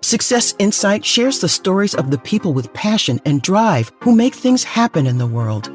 Success Insight shares the stories of the people with passion and drive who make things happen in the world.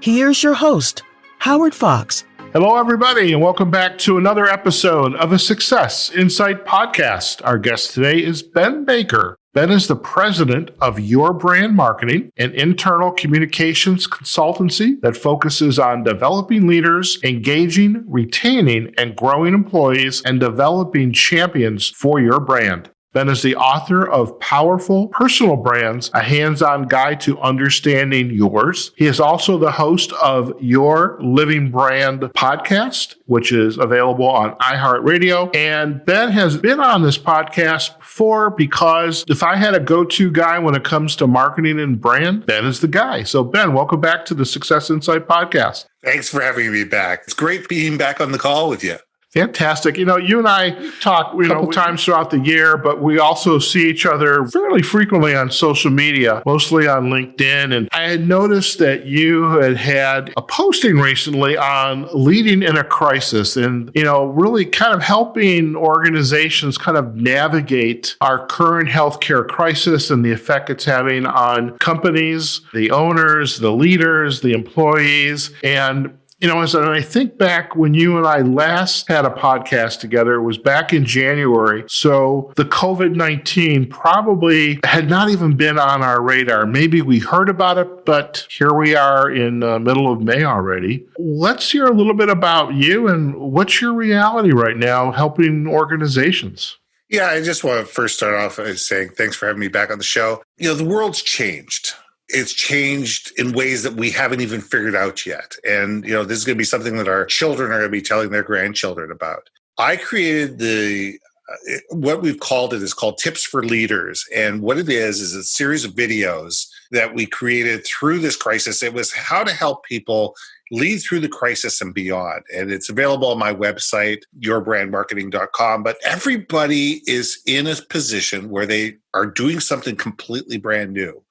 Here's your host, Howard Fox. Hello, everybody, and welcome back to another episode of a Success Insight podcast. Our guest today is Ben Baker. Ben is the president of Your Brand Marketing, an internal communications consultancy that focuses on developing leaders, engaging, retaining, and growing employees, and developing champions for your brand. Ben is the author of Powerful Personal Brands, a hands-on guide to understanding yours. He is also the host of Your Living Brand podcast, which is available on iHeartRadio. And Ben has been on this podcast before because if I had a go-to guy when it comes to marketing and brand, Ben is the guy. So Ben, welcome back to the Success Insight podcast. Thanks for having me back. It's great being back on the call with you. Fantastic. You know, you and I talk a couple times throughout the year, but we also see each other fairly frequently on social media, mostly on LinkedIn. And I had noticed that you had a posting recently on leading in a crisis and, really kind of helping organizations kind of navigate our current healthcare crisis and the effect it's having on companies, the owners, the leaders, the employees. And as I think back when you and I last had a podcast together, it was back in January. So the COVID-19 probably had not even been on our radar. Maybe we heard about it, but here we are in the middle of May already. Let's hear a little bit about you and what's your reality right now helping organizations? Yeah, I just want to first start off by saying thanks for having me back on the show. The world's changed. It's changed in ways that we haven't even figured out yet. And, this is going to be something that our children are going to be telling their grandchildren about. I created what we've called it is called Tips for Leaders. And what it is a series of videos that we created through this crisis. It was how to help people lead through the crisis and beyond. And it's available on my website, YourBrandMarketing.com. But everybody is in a position where they are doing something completely brand new.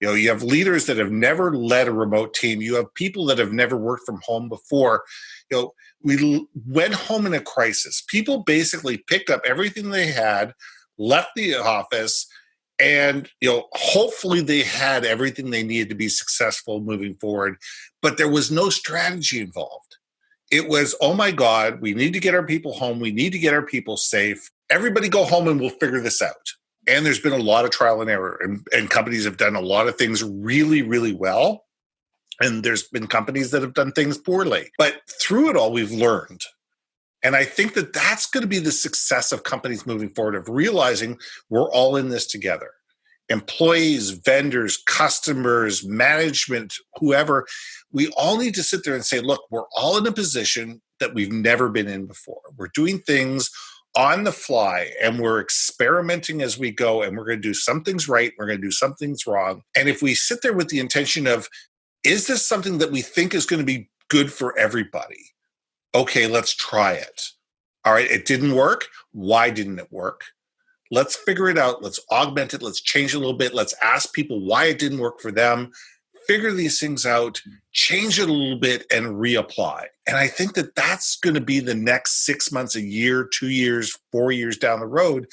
You have leaders that have never led a remote team. You have people that have never worked from home before. We went home in a crisis. People basically picked up everything they had, left the office, and hopefully they had everything they needed to be successful moving forward. But there was no strategy involved. It was, oh my God, we need to get our people home. We need to get our people safe. Everybody go home and we'll figure this out. And there's been a lot of trial and error, and companies have done a lot of things really, really well. And there's been companies that have done things poorly. But through it all, we've learned. And I think that that's going to be the success of companies moving forward, of realizing we're all in this together. Employees, vendors, customers, management, whoever, we all need to sit there and say, look, we're all in a position that we've never been in before. We're doing things on the fly, and we're experimenting as we go, and we're going to do some things right, we're going to do some things wrong. And if we sit there with the intention of, is this something that we think is going to be good for everybody? Okay, let's try it. All right, it didn't work. Why didn't it work? Let's figure it out. Let's augment it. Let's change it a little bit. Let's ask people why it didn't work for them. Figure these things out, change it a little bit, and reapply. And I think that that's going to be the next 6 months, a year, 2 years, 4 years down the road,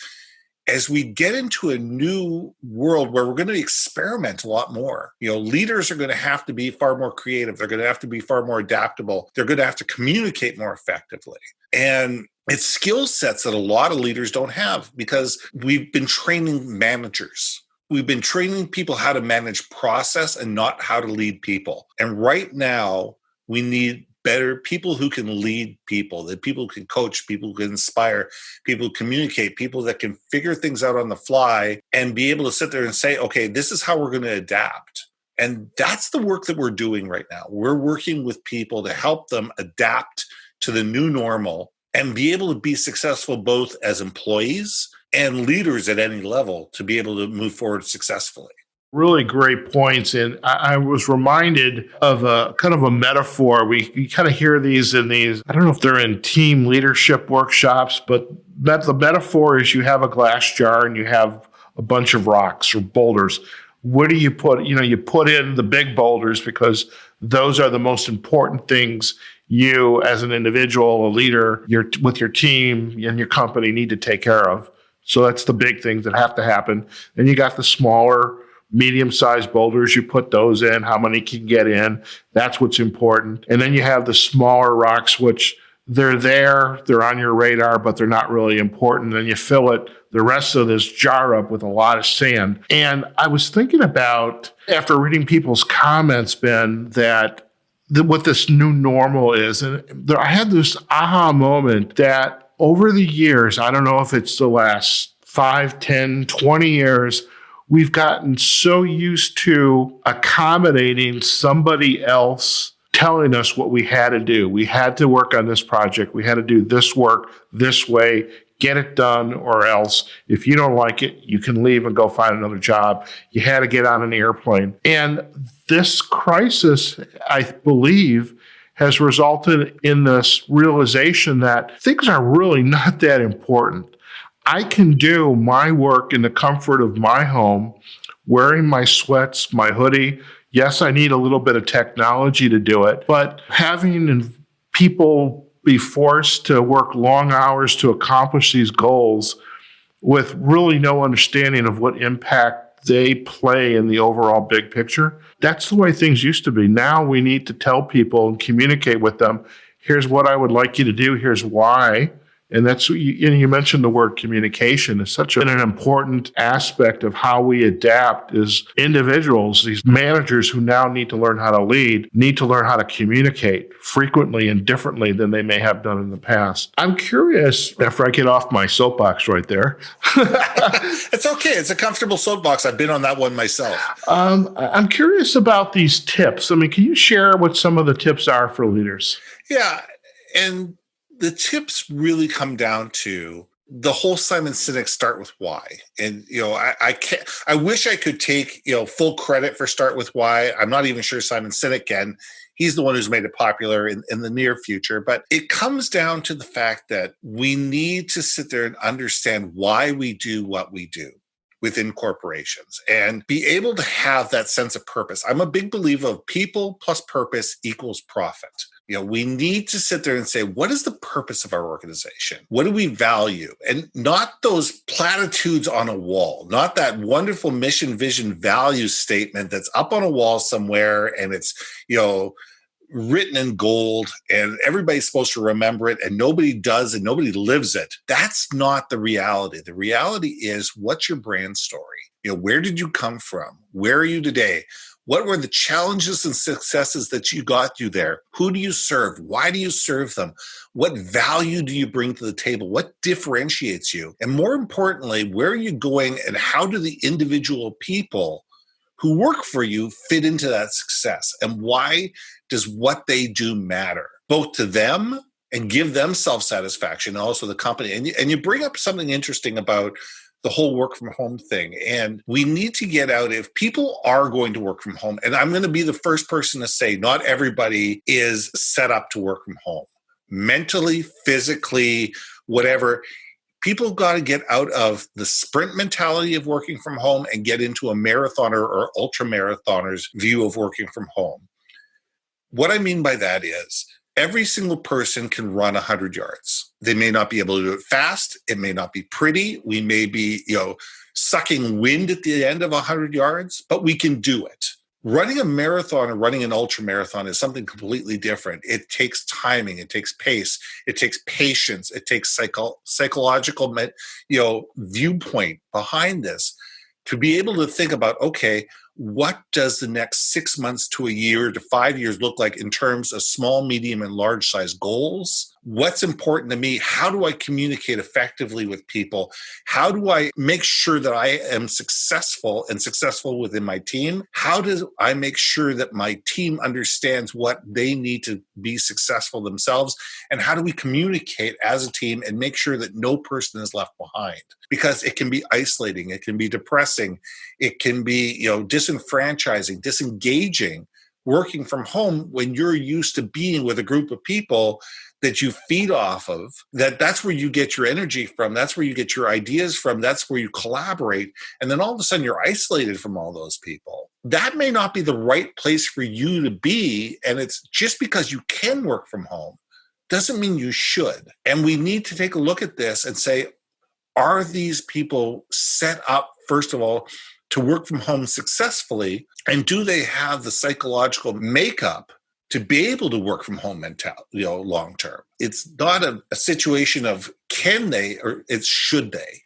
as we get into a new world where we're going to experiment a lot more. Leaders are going to have to be far more creative. They're going to have to be far more adaptable. They're going to have to communicate more effectively. And it's skill sets that a lot of leaders don't have because we've been training managers. We've been training people how to manage process and not how to lead people. And right now, we need better people who can lead people, that people who can coach, people who can inspire, people who communicate, people that can figure things out on the fly and be able to sit there and say, okay, this is how we're going to adapt. And that's the work that we're doing right now. We're working with people to help them adapt to the new normal and be able to be successful both as employees and leaders at any level to be able to move forward successfully. Really great points. And I was reminded of a kind of a metaphor. We kind of hear these in these, I don't know if they're in team leadership workshops, but the metaphor is you have a glass jar and you have a bunch of rocks or boulders. What do you put? You put in the big boulders because those are the most important things you as an individual, a leader, with your team and your company need to take care of. So that's the big things that have to happen. Then you got the smaller, medium-sized boulders. You put those in, how many can get in. That's what's important. And then you have the smaller rocks, which they're there, they're on your radar, but they're not really important. Then you fill the rest of this jar up with a lot of sand. And I was thinking about, after reading people's comments, Ben, that what this new normal is. And I had this aha moment that over the years, I don't know if it's the last 5, 10, 20 years, we've gotten so used to accommodating somebody else telling us what we had to do. We had to work on this project. We had to do this work this way, get it done, or else if you don't like it, you can leave and go find another job. You had to get on an airplane. And this crisis, I believe, has resulted in this realization that things are really not that important. I can do my work in the comfort of my home, wearing my sweats, my hoodie. Yes, I need a little bit of technology to do it, but having people be forced to work long hours to accomplish these goals with really no understanding of what impact they play in the overall big picture, that's the way things used to be. Now we need to tell people and communicate with them, here's what I would like you to do, here's why. And that's, you mentioned the word communication is such an important aspect of how we adapt as individuals. These managers who now need to learn how to lead need to learn how to communicate frequently and differently than they may have done in the past. I'm curious, after I get off my soapbox right there. It's okay. It's a comfortable soapbox. I've been on that one myself. I'm curious about these tips. I mean, can you share what some of the tips are for leaders? Yeah. And the tips really come down to the whole Simon Sinek start with why. And, I wish I could take, full credit for start with why. I'm not even sure Simon Sinek can. He's the one who's made it popular in the near future. But it comes down to the fact that we need to sit there and understand why we do what we do within corporations and be able to have that sense of purpose. I'm a big believer of people plus purpose equals profit. We need to sit there and say, what is the purpose of our organization? What do we value? And not those platitudes on a wall, not that wonderful mission, vision, value statement that's up on a wall somewhere and it's, written in gold and everybody's supposed to remember it and nobody does and nobody lives it. That's not the reality. The reality is, what's your brand story? Where did you come from? Where are you today? What were the challenges and successes that you got you there? Who do you serve? Why do you serve them? What value do you bring to the table? What differentiates you? And more importantly, where are you going and how do the individual people who work for you fit into that success? And why does what they do matter, both to them and give them self-satisfaction, and also the company? And you bring up something interesting about the whole work from home thing. And we need to get out, if people are going to work from home, and I'm going to be the first person to say, not everybody is set up to work from home. Mentally, physically, whatever. People got to get out of the sprint mentality of working from home and get into a marathoner or ultra marathoner's view of working from home. What I mean by that is, every single person can run 100 yards. They may not be able to do it fast. It may not be pretty. We may be, sucking wind at the end of 100 yards, but we can do it. Running a marathon or running an ultra marathon is something completely different. It takes timing. It takes pace. It takes patience. It takes psychological, viewpoint behind this to be able to think about, okay, what does the next 6 months to a year to 5 years look like in terms of small, medium, and large size goals? What's important to me? How do I communicate effectively with people? How do I make sure that I am successful and successful within my team? How do I make sure that my team understands what they need to be successful themselves? And how do we communicate as a team and make sure that no person is left behind? Because it can be isolating, it can be depressing, it can be, disenfranchising, disengaging, working from home when you're used to being with a group of people that you feed off of, that's where you get your energy from, that's where you get your ideas from, that's where you collaborate, and then all of a sudden you're isolated from all those people. That may not be the right place for you to be, and it's just because you can work from home doesn't mean you should. And we need to take a look at this and say, Are these people set up, first of all, to work from home successfully? And do they have the psychological makeup to be able to work from home long term? It's not a situation of can they, or it's should they.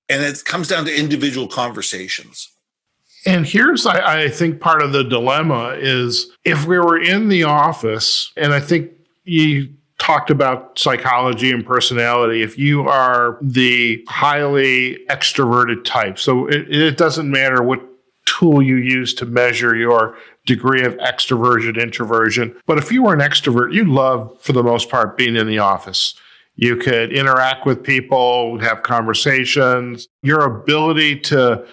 And it comes down to individual conversations. And here's, I think, part of the dilemma is if we were in the office, and I think you talked about psychology and personality, if you are the highly extroverted type, so it doesn't matter what tool you use to measure your degree of extroversion, introversion, but if you were an extrovert, you love, for the most part, being in the office. You could interact with people, have conversations. Your ability to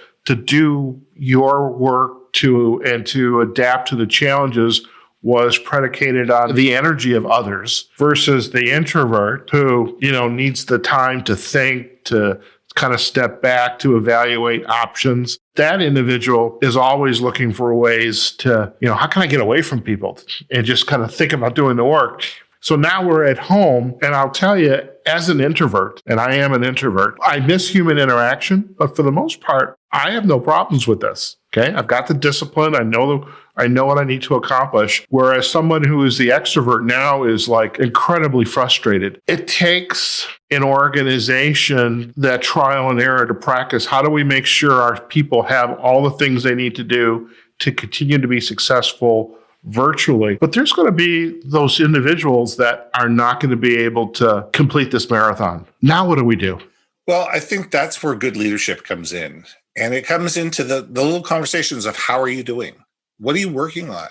do your work and to adapt to the challenges was predicated on the energy of others versus the introvert who, needs the time to think, to kind of step back, to evaluate options. That individual is always looking for ways to, how can I get away from people and just kind of think about doing the work? So now we're at home, and I'll tell you, as an introvert, and I am an introvert, I miss human interaction, but for the most part, I have no problems with this. Okay, I've got the discipline. I know what I need to accomplish. Whereas someone who is the extrovert now is like incredibly frustrated. It takes an organization that trial and error to practice. How do we make sure our people have all the things they need to do to continue to be successful virtually? But there's going to be those individuals that are not going to be able to complete this marathon. Now, what do we do? Well, I think that's where good leadership comes in. And it comes into the little conversations of how are you doing? What are you working on?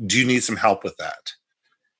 Do you need some help with that?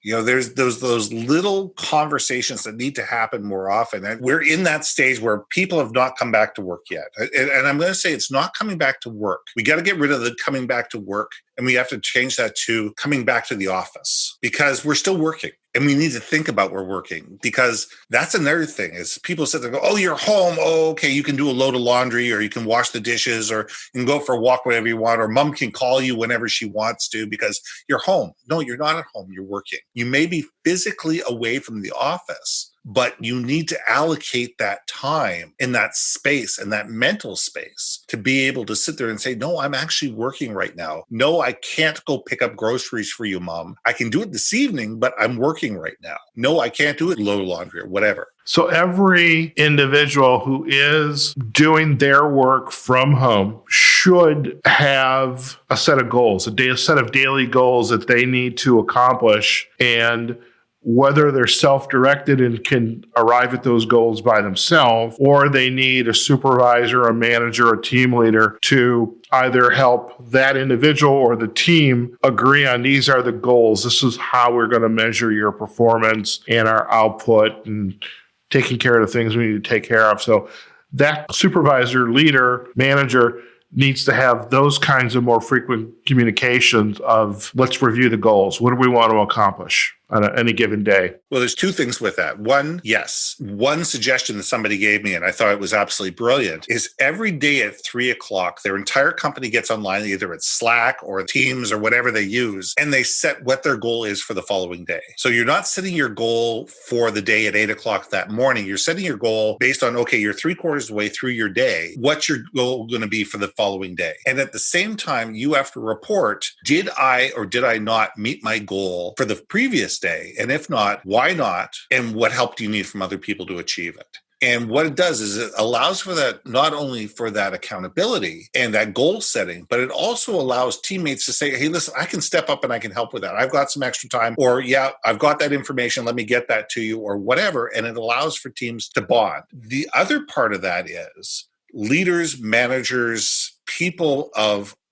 There's those little conversations that need to happen more often. And we're in that stage where people have not come back to work yet. And I'm going to say it's not coming back to work. We got to get rid of the coming back to work. And we have to change that to coming back to the office because we're still working. And we need to think about we're working because that's another thing is people sit there and go, oh, you're home. Oh, okay. You can do a load of laundry or you can wash the dishes or you can go for a walk whenever you want or mom can call you whenever she wants to because you're home. No, you're not at home. You're working. You may be physically away from the office, but you need to allocate that time in that space and that mental space to be able to sit there and say, no, I'm actually working right now. No, I can't go pick up groceries for you, mom. I can do it this evening, but I'm working right now. No, I can't do it load laundry or whatever. So every individual who is doing their work from home should have a set of goals, a set of daily goals that they need to accomplish. And whether they're self-directed and can arrive at those goals by themselves, or they need a supervisor, a manager, a team leader to either help that individual or the team agree on these are the goals. This is how we're going to measure your performance and our output and taking care of the things we need to take care of. So that supervisor, leader, manager needs to have those kinds of more frequent communications of let's review the goals. What do we want to accomplish on any given day? Well, there's two things with that. One, yes. One suggestion that somebody gave me, and I thought it was absolutely brilliant, is every day at 3:00, their entire company gets online, either at Slack or Teams or whatever they use, and they set what their goal is for the following day. So you're not setting your goal for the day at 8:00 that morning. You're setting your goal based on, okay, you're 3/4 of the way through your day. What's your goal going to be for the following day? And at the same time, you have to report, did I or did I not meet my goal for the previous day? And if not, why not? And what help do you need from other people to achieve it? And what it does is it allows for that, not only for that accountability and that goal setting, but it also allows teammates to say, hey, listen, I can step up and I can help with that. I've got some extra time, or yeah, I've got that information. Let me get that to you or whatever. And it allows for teams to bond. The other part of that is leaders, managers, people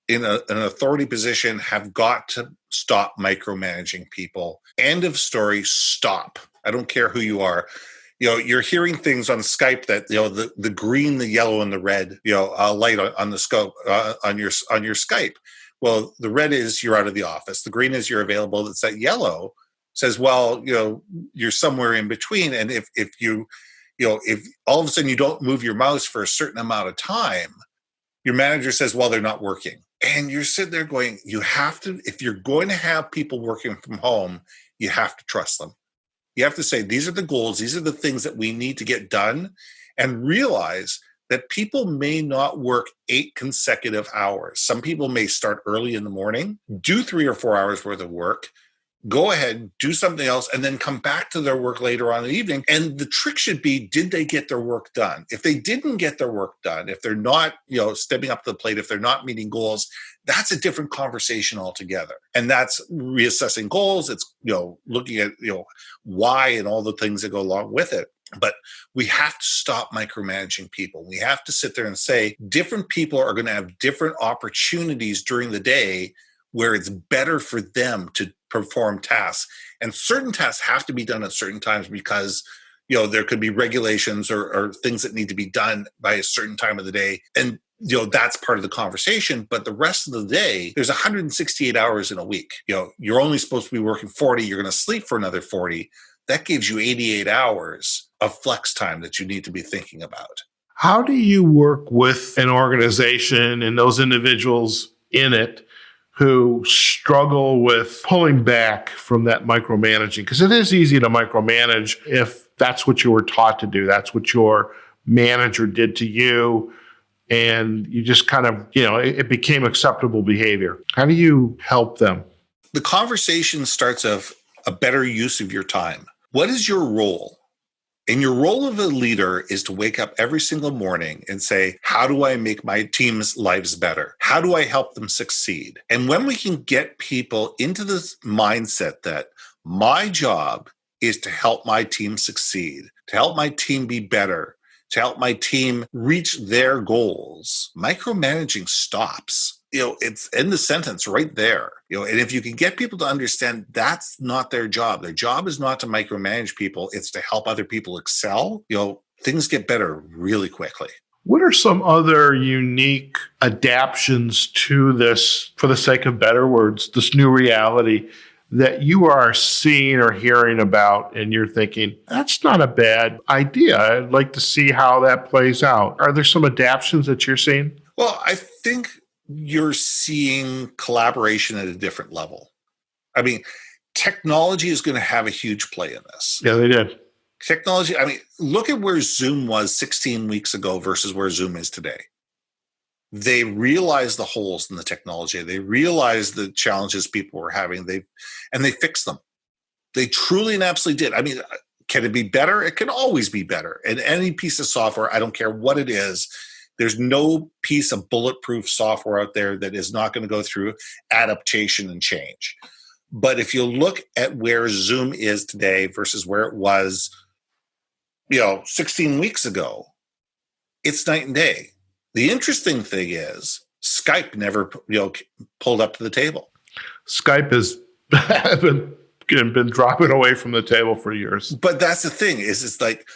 in an authority position have got to stop micromanaging people. End of story, stop. I don't care who you are. You're hearing things on Skype that, the green, the yellow, and the red, light on the scope, on your Skype. Well, the red is you're out of the office. The green is you're available. It's that yellow says, well, you're somewhere in between. And if all of a sudden you don't move your mouse for a certain amount of time, your manager says, well, they're not working. And you're sitting there going, you have to, if you're going to have people working from home, you have to trust them. You have to say, these are the goals. These are the things that we need to get done. and realize that people may not work 8 consecutive hours. Some people may start early in the morning, do 3 or 4 hours worth of work, go ahead, do something else, and then come back to their work later on in the evening. And the trick should be, did they get their work done? If they didn't get their work done, if they're not, stepping up to the plate, if they're not meeting goals, that's a different conversation altogether. And that's reassessing goals. It's, looking at, why and all the things that go along with it. But we have to stop micromanaging people. We have to sit there and say, different people are going to have different opportunities during the day where it's better for them to perform tasks. And certain tasks have to be done at certain times because, there could be regulations or things that need to be done by a certain time of the day. And, that's part of the conversation. But the rest of the day, there's 168 hours in a week. You're only supposed to be working 40. You're going to sleep for another 40. That gives you 88 hours of flex time that you need to be thinking about. How do you work with an organization and those individuals in it who struggle with pulling back from that micromanaging? Because it is easy to micromanage if that's what you were taught to do. That's what your manager did to you. And you just kind of, it became acceptable behavior. How do you help them? The conversation starts of a better use of your time. What is your role? And your role of a leader is to wake up every single morning and say, how do I make my team's lives better? How do I help them succeed? And when we can get people into this mindset that my job is to help my team succeed, to help my team be better, to help my team reach their goals, micromanaging stops. It's in the sentence right there. And if you can get people to understand that's not their job is not to micromanage people, it's to help other people excel, things get better really quickly. What are some other unique adaptions to this, for the sake of better words, this new reality that you are seeing or hearing about and you're thinking, that's not a bad idea. I'd like to see how that plays out. Are there some adaptions that you're seeing? Well, I think you're seeing collaboration at a different level. I mean, technology is going to have a huge play in this. Yeah, they did. Technology, look at where Zoom was 16 weeks ago versus where Zoom is today. They realized the holes in the technology. They realized the challenges people were having. They fixed them. They truly and absolutely did. Can it be better? It can always be better. And any piece of software, I don't care what it is, there's no piece of bulletproof software out there that is not going to go through adaptation and change. But if you look at where Zoom is today versus where it was, 16 weeks ago, it's night and day. The interesting thing is Skype never, pulled up to the table. Skype has been dropping away from the table for years. But that's the thing it's like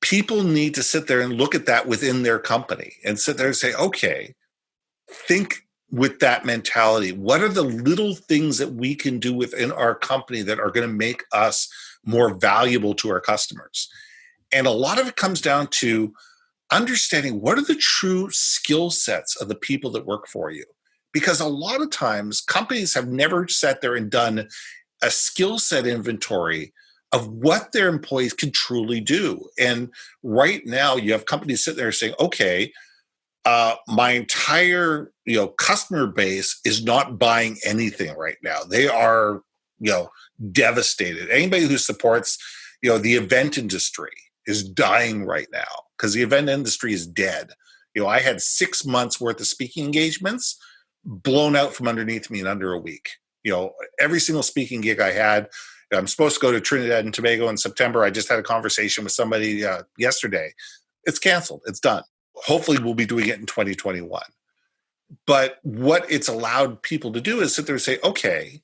people need to sit there and look at that within their company and sit there and say, okay, think with that mentality. What are the little things that we can do within our company that are going to make us more valuable to our customers? And a lot of it comes down to understanding what are the true skill sets of the people that work for you. Because a lot of times companies have never sat there and done a skill set inventory of what their employees can truly do. And right now you have companies sitting there saying, okay, my entire customer base is not buying anything right now. They are devastated. Anybody who supports the event industry is dying right now because the event industry is dead. I had 6 months worth of speaking engagements blown out from underneath me in under a week. Every single speaking gig I had, I'm supposed to go to Trinidad and Tobago in September. I just had a conversation with somebody yesterday. It's canceled. It's done. Hopefully we'll be doing it in 2021. But what it's allowed people to do is sit there and say, okay,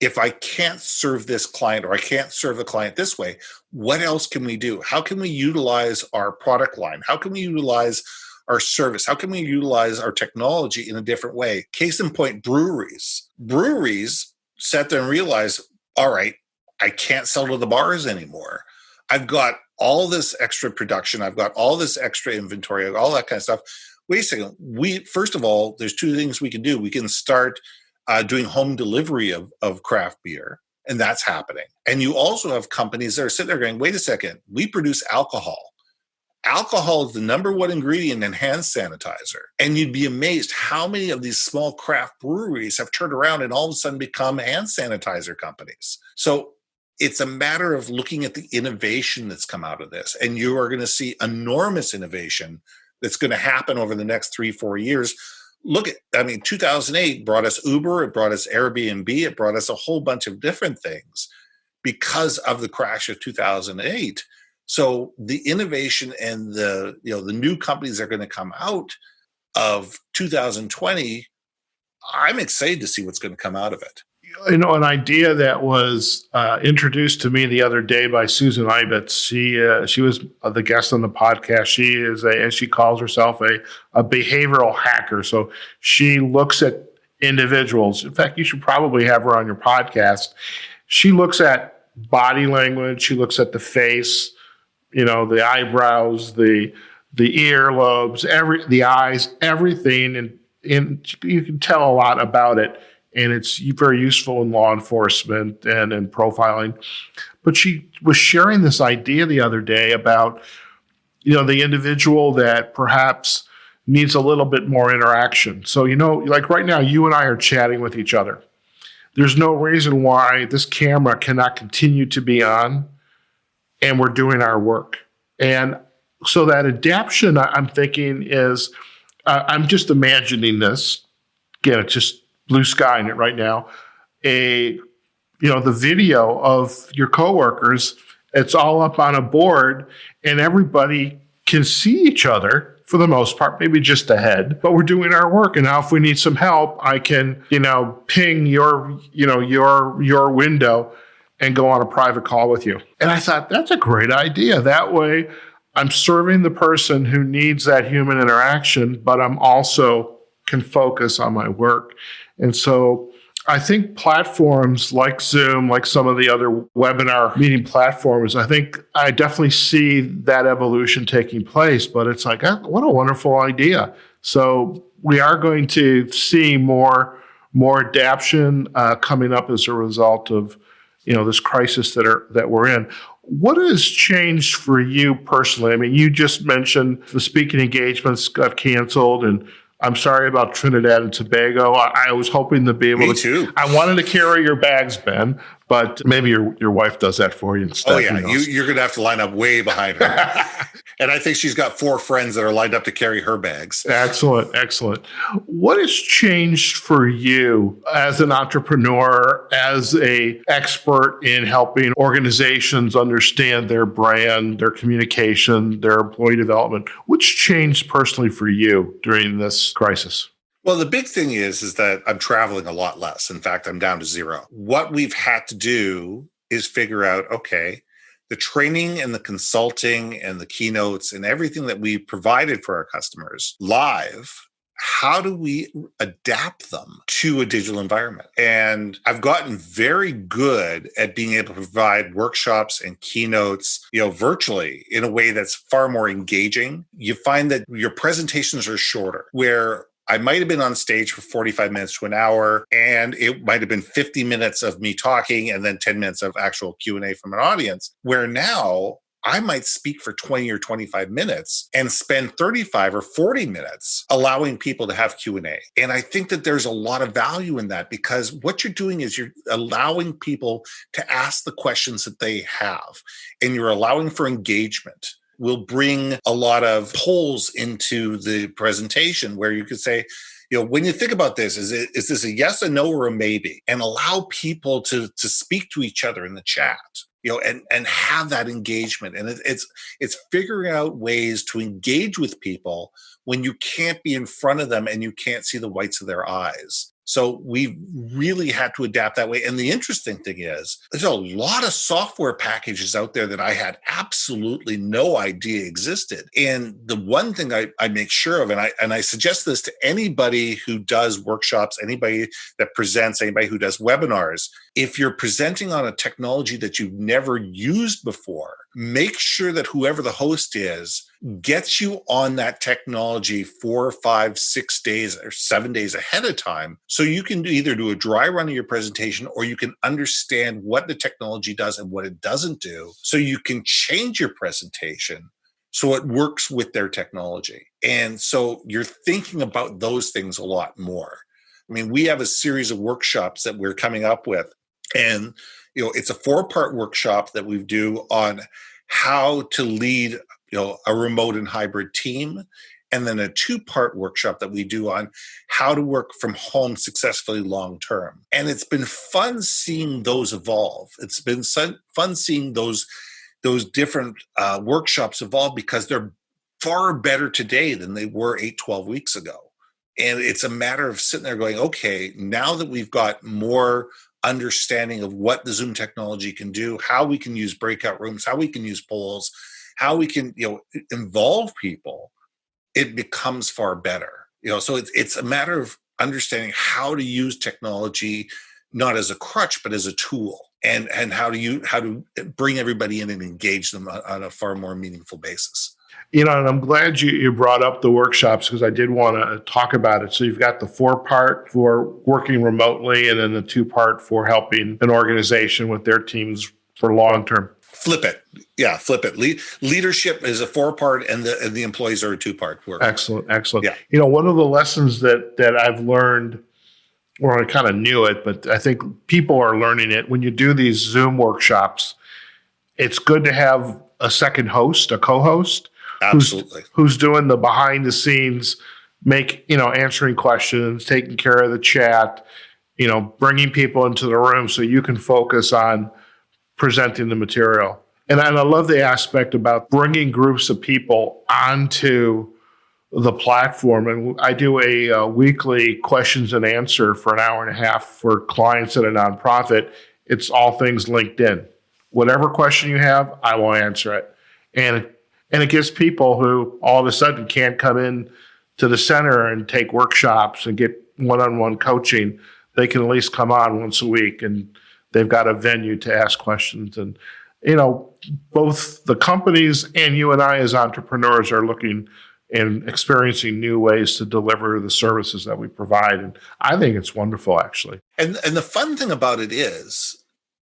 if I can't serve this client or I can't serve the client this way, what else can we do? How can we utilize our product line? How can we utilize our service? How can we utilize our technology in a different way? Case in point, breweries. Breweries sat there and realized, all right, I can't sell to the bars anymore. I've got all this extra production. I've got all this extra inventory, all that kind of stuff. Wait a second. First of all, there's two things we can do. We can start doing home delivery of craft beer, and that's happening. And you also have companies that are sitting there going, wait a second, we produce alcohol. Alcohol is the number one ingredient in hand sanitizer. And you'd be amazed how many of these small craft breweries have turned around and all of a sudden become hand sanitizer companies. So it's a matter of looking at the innovation that's come out of this. And you are going to see enormous innovation that's going to happen over the next 3-4 years. 2008 brought us Uber, it brought us Airbnb, it brought us a whole bunch of different things because of the crash of 2008. So the innovation and the new companies that are going to come out of 2020, I'm excited to see what's going to come out of it. An idea that was introduced to me the other day by Susan Ibitz. She was the guest on the podcast. She is, as she calls herself, a behavioral hacker. So she looks at individuals. In fact, you should probably have her on your podcast. She looks at body language. She looks at the face, the eyebrows, the earlobes, the eyes, everything, and you can tell a lot about it. And it's very useful in law enforcement and in profiling. But she was sharing this idea the other day about, the individual that perhaps needs a little bit more interaction. So, like right now, you and I are chatting with each other. There's no reason why this camera cannot continue to be on and we're doing our work. And so that adaption, I'm thinking is, I'm just imagining this. Again, it's just blue sky in it right now. The video of your coworkers, it's all up on a board and everybody can see each other for the most part, maybe just a head, but we're doing our work. And now if we need some help, I can, ping your window and go on a private call with you. And I thought that's a great idea. That way I'm serving the person who needs that human interaction, but I'm also can focus on my work. And so I think platforms like Zoom, like some of the other webinar meeting platforms, I definitely see that evolution taking place, but it's like, what a wonderful idea. So we are going to see more adaption coming up as a result of, this crisis that we're in. What has changed for you personally? I mean, you just mentioned the speaking engagements got canceled, and I'm sorry about Trinidad and Tobago. I was hoping to be able Me too. I wanted to carry your bags, Ben, but maybe your wife does that for you instead. Oh, yeah. You're going to have to line up way behind her. And I think she's got 4 friends that are lined up to carry her bags. Excellent. What has changed for you as an entrepreneur, as an expert in helping organizations understand their brand, their communication, their employee development? What's changed personally for you during this crisis? Well, the big thing is that I'm traveling a lot less. In fact, I'm down to 0. What we've had to do is figure out, okay, the training and the consulting and the keynotes and everything that we provided for our customers live, how do we adapt them to a digital environment? And I've gotten very good at being able to provide workshops and keynotes, virtually in a way that's far more engaging. You find that your presentations are shorter, where I might have been on stage for 45 minutes to an hour, and it might have been 50 minutes of me talking and then 10 minutes of actual Q&A from an audience, where now I might speak for 20 or 25 minutes and spend 35 or 40 minutes allowing people to have Q&A. And I think that there's a lot of value in that, because what you're doing is you're allowing people to ask the questions that they have, and you're allowing for engagement. We'll bring a lot of polls into the presentation where you could say, when you think about this, is this a yes, a no, or a maybe? And allow people to speak to each other in the chat, and have that engagement. And it's figuring out ways to engage with people when you can't be in front of them and you can't see the whites of their eyes. So we really had to adapt that way. And the interesting thing is, there's a lot of software packages out there that I had absolutely no idea existed. And the one thing I make sure of, and I suggest this to anybody who does workshops, anybody that presents, anybody who does webinars, if you're presenting on a technology that you've never used before, make sure that whoever the host is gets you on that technology 4, 5, 6 days or 7 days ahead of time. So you can either do a dry run of your presentation, or you can understand what the technology does and what it doesn't do. So you can change your presentation so it works with their technology. And so you're thinking about those things a lot more. I mean, we have a series of workshops that we're coming up with, and it's a 4-part workshop that we do on how to lead a remote and hybrid team, and then a 2-part workshop that we do on how to work from home successfully long term. And it's been fun seeing those evolve. It's been fun seeing those different workshops evolve, because they're far better today than they were 8-12 weeks ago. And it's a matter of sitting there going, okay, now that we've got more understanding of what the Zoom technology can do, how we can use breakout rooms, how we can use polls, how we can involve people, it becomes far better. So it's a matter of understanding how to use technology not as a crutch but as a tool, and how to bring everybody in and engage them on a far more meaningful basis. And I'm glad you brought up the workshops, because I did want to talk about it. So you've got the 4-part for working remotely, and then the 2-part for helping an organization with their teams for long term. Flip it. Yeah, flip it. Leadership is a 4-part, and the employees are a 2-part work. Excellent. Yeah. One of the lessons that I've learned, or I kind of knew it, but I think people are learning it. When you do these Zoom workshops, it's good to have a second host, a co-host, absolutely, who's doing the behind the scenes, answering questions, taking care of the chat, bringing people into the room so you can focus on presenting the material. And I love the aspect about bringing groups of people onto the platform. And I do a weekly questions and answer for an hour and a half for clients at a nonprofit. It's all things LinkedIn. Whatever question you have, I will answer it. And it gives people who all of a sudden can't come in to the center and take workshops and get one-on-one coaching, they can at least come on once a week, and they've got a venue to ask questions. And, both the companies and you and I as entrepreneurs are looking and experiencing new ways to deliver the services that we provide. And I think it's wonderful, actually. And the fun thing about it is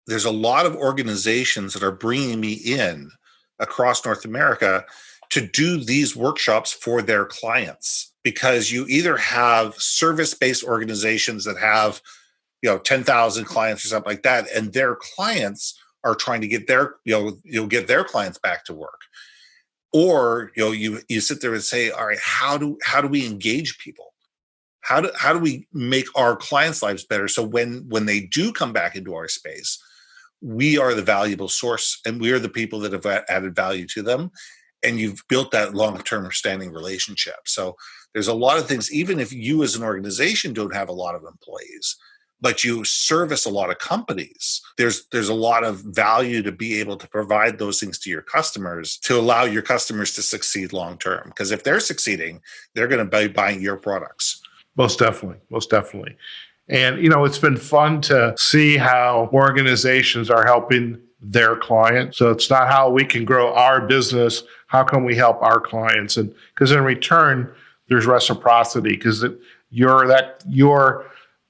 there's a lot of organizations that are bringing me in across North America to do these workshops for their clients, because you either have service-based organizations that have 10,000 clients or something like that, and their clients are trying to get their get their clients back to work, or you sit there and say, all right, how do we engage people? How do we make our clients' lives better, so when they do come back into our space, we are the valuable source, and we are the people that have added value to them, and you've built that long-term standing relationship. So there's a lot of things, even if you as an organization don't have a lot of employees, but you service a lot of companies, there's a lot of value to be able to provide those things to your customers, to allow your customers to succeed long-term. Because if they're succeeding, they're going to be buying your products. Most definitely. And, it's been fun to see how organizations are helping their clients. So it's not how we can grow our business. How can we help our clients? And because in return, there's reciprocity, because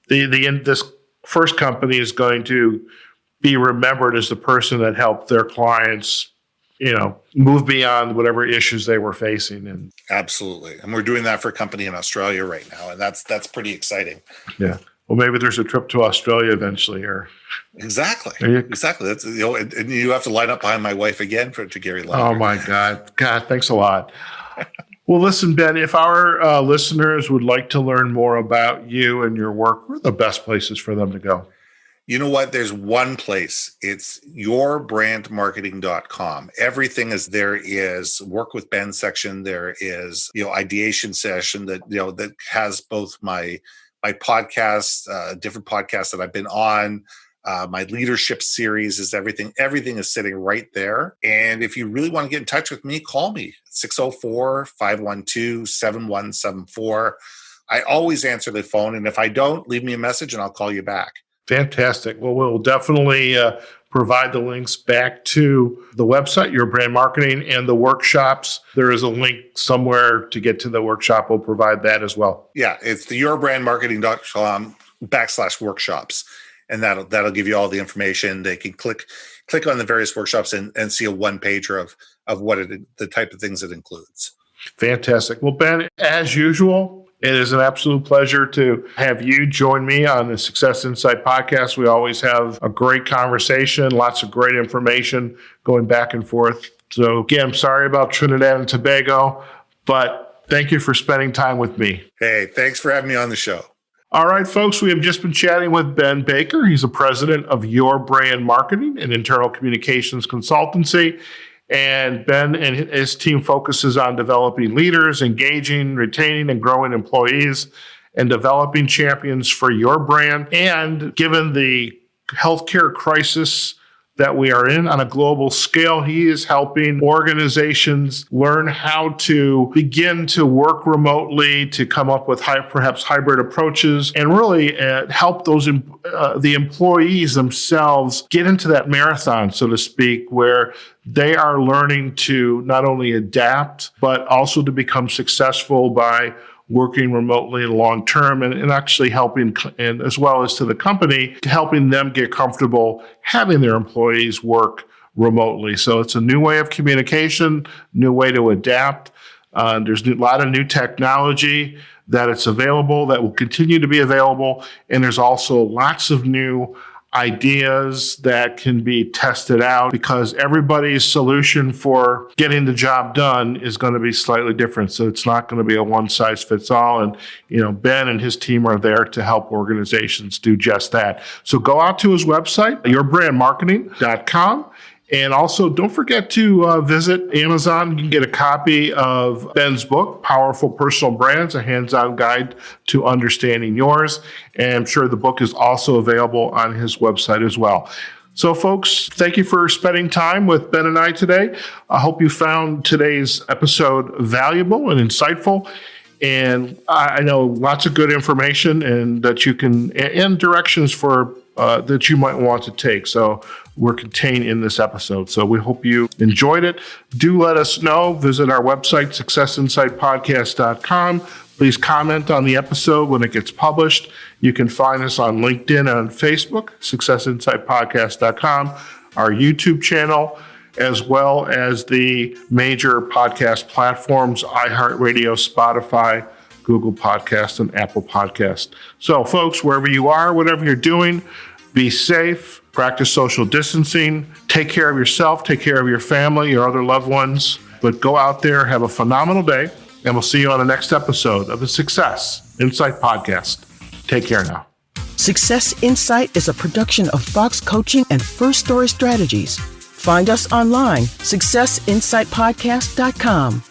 this first company is going to be remembered as the person that helped their clients, move beyond whatever issues they were facing. And absolutely. And we're doing that for a company in Australia right now. And that's pretty exciting. Yeah. Well, maybe there's a trip to Australia eventually, or exactly. That's and you have to line up behind my wife again to Gary Longer. Oh my God, thanks a lot. Well, listen, Ben, if our listeners would like to learn more about you and your work, where are the best places for them to go? You know what? There's one place. It's YourBrandMarketing.com. Everything is there. Is work with Ben section. There is ideation session that has both my podcast, different podcasts that I've been on. My leadership series is everything. Everything is sitting right there. And if you really want to get in touch with me, call me 604-512-7174. I always answer the phone. And if I don't, leave me a message and I'll call you back. Fantastic. Well, we'll definitely provide the links back to the website, Your Brand Marketing, and the workshops. There is a link somewhere to get to the workshop. We'll provide that as well. Yeah, it's the YourBrandMarketing.com/workshops. And that'll give you all the information. They can click on the various workshops and see a one-pager of the type of things it includes. Fantastic. Well, Ben, as usual, it is an absolute pleasure to have you join me on the Success Insight podcast. We always have a great conversation, lots of great information going back and forth. So again, I'm sorry about Trinidad and Tobago, but thank you for spending time with me. Hey, thanks for having me on the show. All right, folks, we have just been chatting with Ben Baker. He's the president of Your Brand Marketing, an internal communications consultancy. And Ben and his team focuses on developing leaders, engaging, retaining, and growing employees, and developing champions for your brand. And given the healthcare crisis that we are in on a global scale, he is helping organizations learn how to begin to work remotely, to come up with perhaps hybrid approaches, and really help those the employees themselves get into that marathon, so to speak, where they are learning to not only adapt, but also to become successful by working remotely long term, and actually helping, and as well as to the company, helping them get comfortable having their employees work remotely. So it's a new way of communication, new way to adapt. There's a lot of new technology that it's available, that will continue to be available. And there's also lots of new ideas that can be tested out, because everybody's solution for getting the job done is going to be slightly different. So it's not going to be a one size fits all. And, Ben and his team are there to help organizations do just that. So go out to his website, YourBrandMarketing.com. And also, don't forget to visit Amazon. You can get a copy of Ben's book, Powerful Personal Brands, a hands-on guide to understanding yours. And I'm sure the book is also available on his website as well. So, folks, thank you for spending time with Ben and I today. I hope you found today's episode valuable and insightful. And I know lots of good information and that you can, and directions for that you might want to take. So were contained in this episode. So we hope you enjoyed it. Do let us know. Visit our website, successinsightpodcast.com. Please comment on the episode when it gets published. You can find us on LinkedIn and Facebook, successinsightpodcast.com, our YouTube channel, as well as the major podcast platforms, iHeartRadio, Spotify, Google Podcast, and Apple Podcast. So, folks, wherever you are, whatever you're doing, be safe, practice social distancing, take care of yourself, take care of your family, your other loved ones, but go out there, have a phenomenal day, and we'll see you on the next episode of the Success Insight Podcast. Take care now. Success Insight is a production of Fox Coaching and First Story Strategies. Find us online, successinsightpodcast.com.